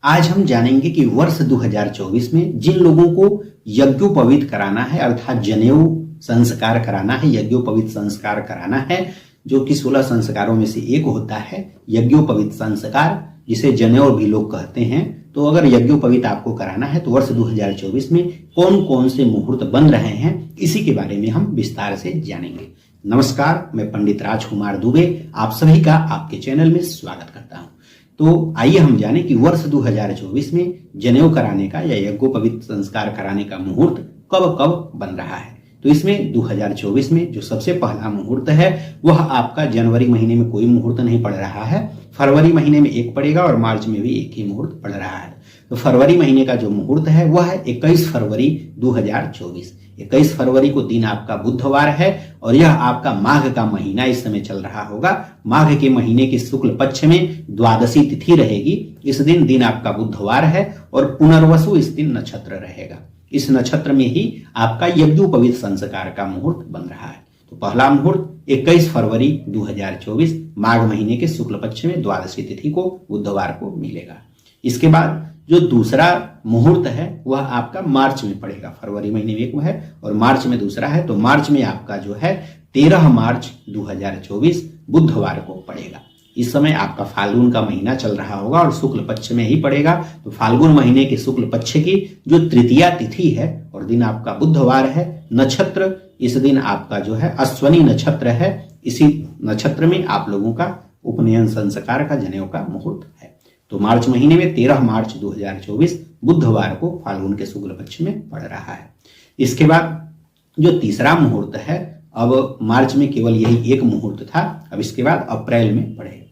आज हम जानेंगे कि वर्ष 2024 में जिन लोगों को यज्ञोपवीत कराना है अर्थात जनेऊ संस्कार कराना है, यज्ञोपवीत संस्कार कराना है, जो कि 16 संस्कारों में से एक होता है यज्ञोपवीत संस्कार, जिसे जनेऊ भी लोग कहते हैं। तो अगर यज्ञोपवीत आपको कराना है तो वर्ष 2024 में कौन कौन से मुहूर्त बन रहे हैं, इसी के बारे में हम विस्तार से जानेंगे। नमस्कार, मैं पंडित राजकुमार दुबे आप सभी का आपके चैनल में स्वागत करता हूं। तो आइए हम जाने कि वर्ष 2024 में जनेऊ कराने का या यज्ञोपवीत संस्कार कराने का मुहूर्त कब कब बन रहा है। तो इसमें 2024 में जो सबसे पहला मुहूर्त है वह आपका जनवरी महीने में कोई मुहूर्त नहीं पड़ रहा है, फरवरी महीने में एक पड़ेगा और मार्च में भी एक ही मुहूर्त पड़ रहा है। तो फरवरी महीने का जो मुहूर्त है वह है 21 फरवरी 2024। 21 फरवरी को दिन आपका बुधवार है और यह आपका माघ का महीना इस समय चल रहा होगा। माघ के महीने की शुक्ल पक्ष में द्वादशी तिथि रहेगी। इस दिन आपका बुधवार है और पुनर्वसु इस दिन नक्षत्र रहेगा। इस नक्षत्र में ही आपका यज्ञोपवीत संस्कार का मुहूर्त बन रहा है। तो पहला मुहूर्त 21 फरवरी 2024 माघ महीने के शुक्ल पक्ष में द्वादशी तिथि को बुधवार को मिलेगा। इसके बाद जो दूसरा मुहूर्त है वह आपका मार्च में पड़ेगा। फरवरी महीने में एक है और मार्च में दूसरा है। तो मार्च में आपका जो है 13 मार्च 2024 बुधवार को पड़ेगा। इस समय आपका फाल्गुन का महीना चल रहा होगा और शुक्ल पक्ष में ही पड़ेगा। तो फाल्गुन महीने के शुक्ल पक्ष की जो तृतीया तिथि है और दिन आपका बुधवार है। नक्षत्र इस दिन आपका जो है अश्वनी नक्षत्र है। इसी नक्षत्र में आप लोगों का उपनयन संस्कार का जनेऊ का मुहूर्त है। तो मार्च महीने में 13 मार्च 2024 बुधवार को फाल्गुन के शुक्ल पक्ष में पड़ रहा है। इसके बाद जो तीसरा मुहूर्त है, अब मार्च में केवल यही एक मुहूर्त था, अब इसके बाद अप्रैल में पड़ेगा।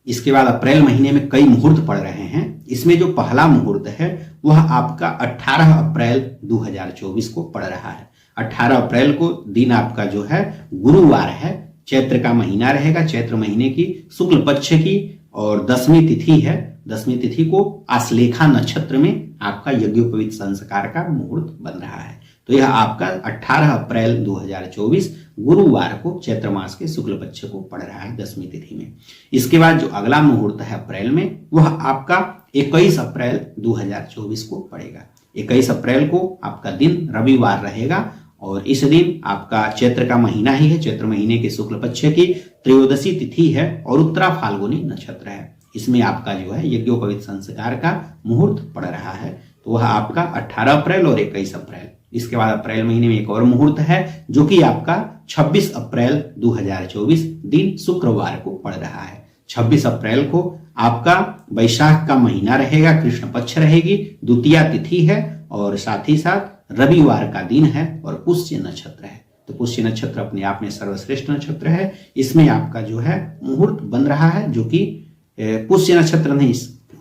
इसके बाद अप्रैल महीने में कई मुहूर्त पड़ रहे हैं। इसमें जो पहला मुहूर्त है वह आपका 18 अप्रैल 2024 को पड़ रहा है। 18 अप्रैल को दिन आपका जो है गुरुवार है। चैत्र का महीना रहेगा, चैत्र महीने की शुक्ल पक्ष की और 10वीं तिथि है। 10वीं तिथि को आश्लेषा नक्षत्र में आपका यज्ञोपवीत संस्कार का मुहूर्त बन रहा है। तो यह आपका 18 अप्रैल 2024 गुरुवार को चैत्र मास के शुक्ल पक्ष को पड़ रहा है 10वीं तिथि में। इसके बाद जो अगला मुहूर्त है अप्रैल में वह आपका 21 अप्रैल 2024 को पड़ेगा। 21 अप्रैल को आपका दिन रविवार रहेगा और इस दिन आपका चैत्र का महीना ही है। चैत्र महीने के शुक्ल पक्ष की त्रयोदशी तिथि है और उत्तरा फाल्गुनी नक्षत्र है। इसमें आपका जो है यज्ञोपवीत संस्कार का मुहूर्त पड़ रहा है। तो वह आपका 18 अप्रैल और 21 अप्रैल। इसके बाद अप्रैल महीने में एक और मुहूर्त है जो कि आपका 26 अप्रैल 2024 दिन शुक्रवार को पड़ रहा है। 26 अप्रैल को आपका वैशाख का महीना रहेगा, कृष्ण पक्ष रहेगी, द्वितीया तिथि है और साथ ही साथ रविवार का दिन है और पुष्य नक्षत्र है। तो पुष्य नक्षत्र अपने आप में सर्वश्रेष्ठ नक्षत्र है। इसमें आपका जो है मुहूर्त बन रहा है जो कि पुष्य नक्षत्र नहीं,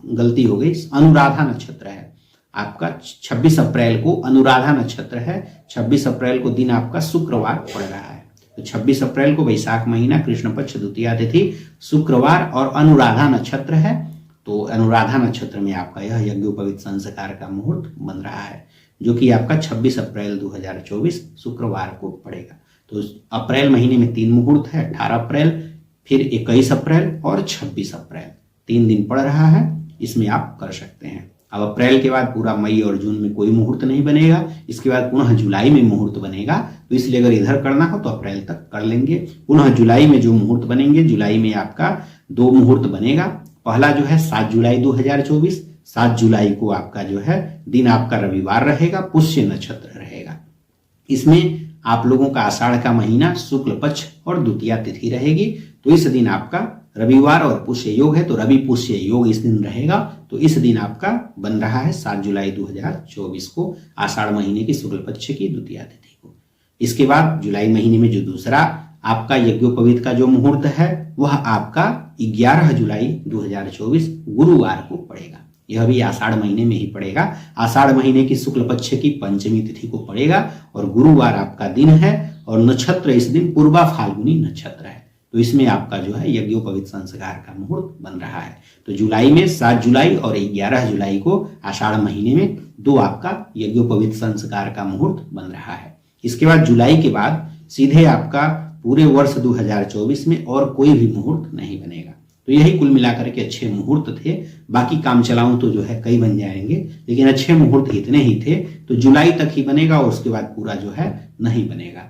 गलती हो गई, अनुराधा नक्षत्र है। आपका 26 अप्रैल को अनुराधा नक्षत्र है। 26 अप्रैल को दिन आपका शुक्रवार पड़ रहा है। तो 26 अप्रैल को वैशाख महीना, कृष्ण पक्ष, द्वितीया तिथि, शुक्रवार और अनुराधा नक्षत्र है। तो अनुराधा नक्षत्र में आपका यह यज्ञोपवीत संस्कार का मुहूर्त बन रहा है जो कि आपका 26 अप्रैल 2024 शुक्रवार को पड़ेगा। तो अप्रैल महीने में 3 मुहूर्त है, 18 अप्रैल, फिर 21 अप्रैल और 26 अप्रैल। 3 दिन पड़ रहा है, इसमें आप कर सकते हैं। अब अप्रैल के बाद पूरा मई और जून में कोई मुहूर्त नहीं बनेगा। इसके बाद पुनः जुलाई में मुहूर्त बनेगा। तो इसलिए अगर इधर करना हो तो अप्रैल तक कर लेंगे। पुनः जुलाई में जो मुहूर्त बनेंगे, जुलाई में आपका 2 मुहूर्त बनेगा। पहला जो है 7 जुलाई 2024। 7 जुलाई को आपका जो है दिन आपका रविवार रहेगा, पुष्य नक्षत्र रहेगा। इसमें आप लोगों का आषाढ़ का महीना, शुक्ल पक्ष और द्वितीया तिथि रहेगी। तो इस दिन आपका रविवार और पुष्य योग है, तो रवि पुष्य योग इस दिन रहेगा। तो इस दिन आपका बन रहा है 7 जुलाई 2024 को आषाढ़ महीने की शुक्ल पक्ष की द्वितीया तिथि को। इसके बाद जुलाई महीने में जो दूसरा आपका यज्ञोपवीत का जो मुहूर्त है वह आपका 11 जुलाई 2024 गुरुवार को पड़ेगा। यह भी आषाढ़ महीने में ही पड़ेगा। आषाढ़ महीने की शुक्ल पक्ष की पंचमी तिथि को पड़ेगा और गुरुवार आपका दिन है और नक्षत्र इस दिन पूर्वा फाल्गुनी नक्षत्र है। तो इसमें आपका जो है यज्ञोपवीत संस्कार का मुहूर्त बन रहा है। तो जुलाई में 7 जुलाई और 11 जुलाई को आषाढ़ महीने में 2 आपका यज्ञोपवीत संस्कार का मुहूर्त बन रहा है। इसके बाद जुलाई के बाद सीधे आपका पूरे वर्ष 2024 में और कोई भी मुहूर्त नहीं बनेगा। तो यही कुल मिलाकर के अच्छे मुहूर्त थे। बाकी काम चलाऊं तो जो है कई बन जाएंगे, लेकिन अच्छे मुहूर्त इतने ही थे। तो जुलाई तक ही बनेगा और उसके बाद पूरा जो है नहीं बनेगा।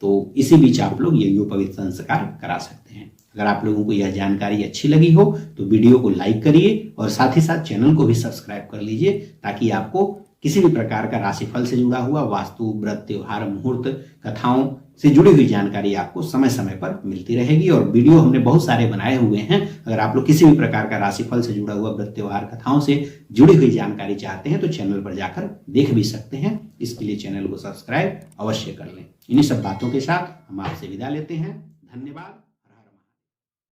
तो इसी बीच आप लोग यज्ञोपवीत संस्कार करा सकते हैं। अगर आप लोगों को यह जानकारी अच्छी लगी हो तो वीडियो को लाइक करिए और साथ ही साथ चैनल को भी सब्सक्राइब कर लीजिए, ताकि आपको किसी भी प्रकार का राशिफल से जुड़ा हुआ, वास्तु, व्रत, त्योहार, मुहूर्त, कथाओं से जुड़ी हुई जानकारी आपको समय समय पर मिलती रहेगी। और वीडियो हमने बहुत सारे बनाए हुए हैं। अगर आप लोग किसी भी प्रकार का राशिफल से जुड़ा हुआ, व्रत, त्योहार, कथाओं से जुड़ी हुई जानकारी चाहते हैं तो चैनल पर जाकर देख भी सकते हैं। इसके लिए चैनल को सब्सक्राइब अवश्य कर लें। इन्हीं सब बातों के साथ हम आपसे विदा लेते हैं। धन्यवाद।